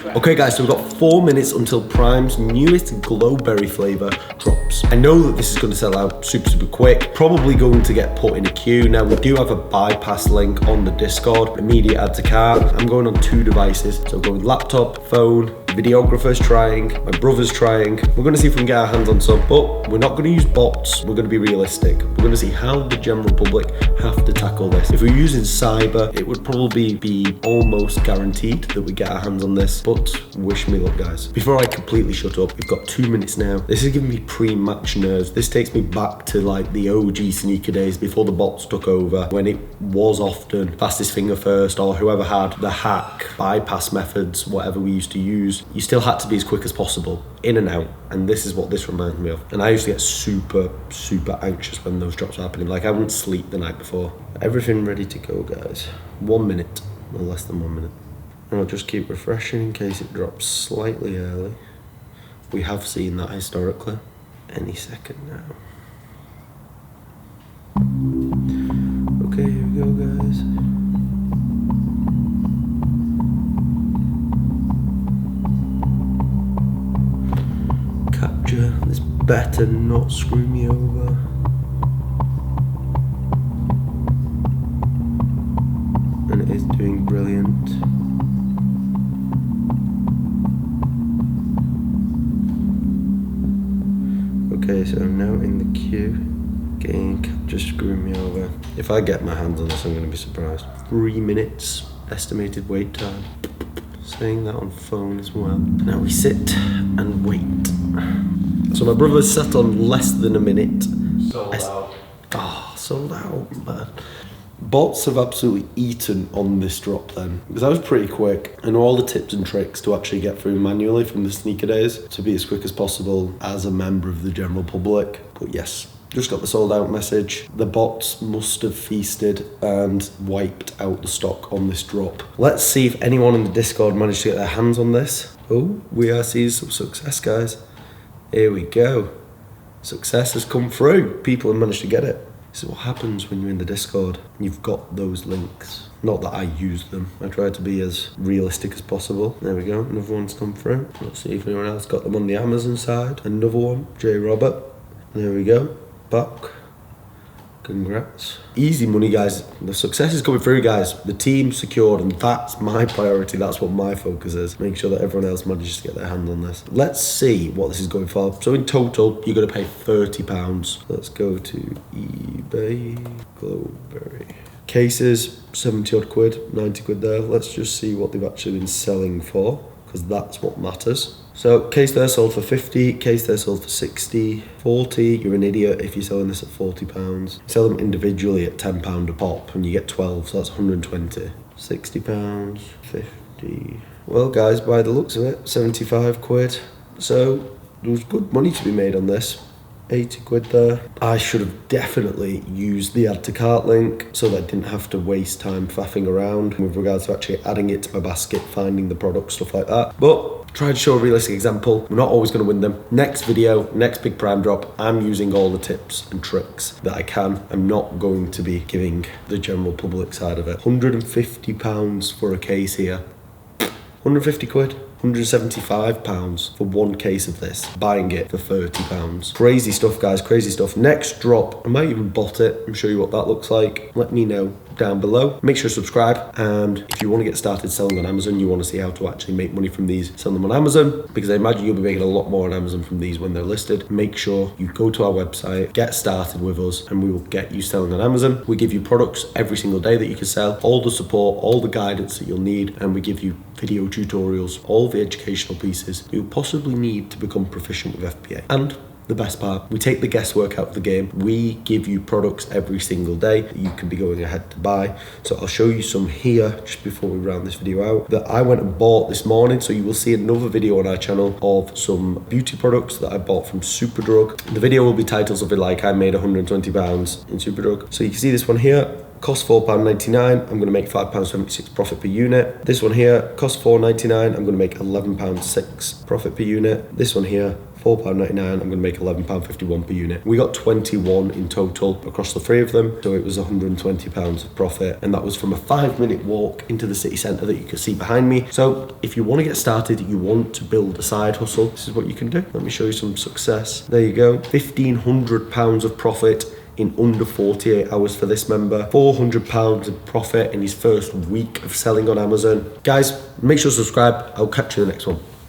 Okay guys, so we've got 4 minutes until Prime's newest GLOWBERRY flavour drops. I know that this is going to sell out super quick, probably going to get put in a queue. Now we do have a bypass link on the Discord, immediate add to cart. I'm going on 2 devices, so I'm going laptop, phone, videographer's trying, my brother's trying. We're going to see if we can get our hands on some, but we're not going to use bots, we're going to be realistic. We're going to see how the general public have to tackle this. If we're using cyber, it would probably be almost guaranteed that we get our hands on this, but wish me luck guys. Before I completely shut up, we've got 2 minutes now. This is giving me pre-match nerves. This takes me back to like the OG sneaker days before the bots took over, when it was often fastest finger first, or whoever had the hack, bypass methods, whatever we used to use. You still had to be as quick as possible, in and out, and this is what this reminds me of. And I used to get super anxious when those drops were happening. Like I wouldn't sleep the night before. Everything ready to go guys. 1 minute, or less than 1 minute. And I'll just keep refreshing in case it drops slightly early. We have seen that historically. Any second now. Okay, here we go guys. Capture, this better not screw me over. And it is doing brilliant. Okay, so I'm now in the queue. Getting capture screwing me over. If I get my hands on this, I'm going to be surprised. 3 minutes estimated wait time. Saying that on phone as well. Now we sit and wait. So my brother's sat on less than a minute. Sold out. Oh, sold out, man. Bots have absolutely eaten on this drop then, because I was pretty quick. I know all the tips and tricks to actually get through manually from the sneaker days to be as quick as possible as a member of the general public. But yes, just got the sold out message. The bots must have feasted and wiped out the stock on this drop. Let's see if anyone in the Discord managed to get their hands on this. Oh, we are seeing some success guys. Here we go. Success has come through. People have managed to get it. This is what happens when you're in the Discord. You've got those links. Not that I use them. I try to be as realistic as possible. There we go, another one's come through. Let's see if anyone else got them on the Amazon side. Another one, J. Robert. There we go, back. Congrats. Easy money guys. The success is coming through guys. The team secured, and that's my priority. That's what my focus is. Make sure that everyone else manages to get their hand on this. Let's see what this is going for. So in total, you're going to pay £30. Let's go to eBay, GLOWBERRY. Cases, 70 odd quid, 90 quid there. Let's just see what they've actually been selling for, because that's what matters. So case there sold for 50, case there sold for 60, 40, you're an idiot if you're selling this at £40. Sell them individually at £10 a pop and you get 12, so that's 120. £60, 50. Well guys, by the looks of it, 75 quid. So there was good money to be made on this. 80 quid there. I should have definitely used the add to cart link so that I didn't have to waste time faffing around with regards to actually adding it to my basket, finding the product, stuff like that. But try to show a realistic example. We're not always going to win them. Next video, next big prime drop, I'm using all the tips and tricks that I can. I'm not going to be giving the general public side of it. £150 for a case here. 150 quid. £175 for one case of this, buying it for £30. Crazy stuff guys, crazy stuff. Next drop, I might even bot it and show you what that looks like. Let me know down below. Make sure to subscribe, and if you want to get started selling on Amazon, you want to see how to actually make money from these, sell them on Amazon, because I imagine you'll be making a lot more on Amazon from these when they're listed. Make sure you go to our website, get started with us, and we will get you selling on Amazon. We give you products every single day that you can sell, all the support, all the guidance that you'll need, and we give you video tutorials, all the educational pieces you'll possibly need to become proficient with FBA. And the best part, we take the guesswork out of the game. We give you products every single day that you can be going ahead to buy. So I'll show you some here just before we round this video out that I went and bought this morning. So you will see another video on our channel of some beauty products that I bought from Superdrug. The video will be titled something like I made £120 in Superdrug. So you can see this one here. Cost £4.99, I'm going to make £5.76 profit per unit. This one here, cost £4.99, I'm going to make £11.06 profit per unit. This one here, £4.99. I'm going to make £11.51 per unit. We got 21 in total across the three of them, so it was £120 of profit, and that was from a 5-minute walk into the city centre that you can see behind me. So if you want to get started, you want to build a side hustle, this is what you can do. Let me show you some success. There you go, £1,500 of profit in under 48 hours for this member, £400 of profit in his first week of selling on Amazon. Guys, make sure to subscribe. I'll catch you in the next one.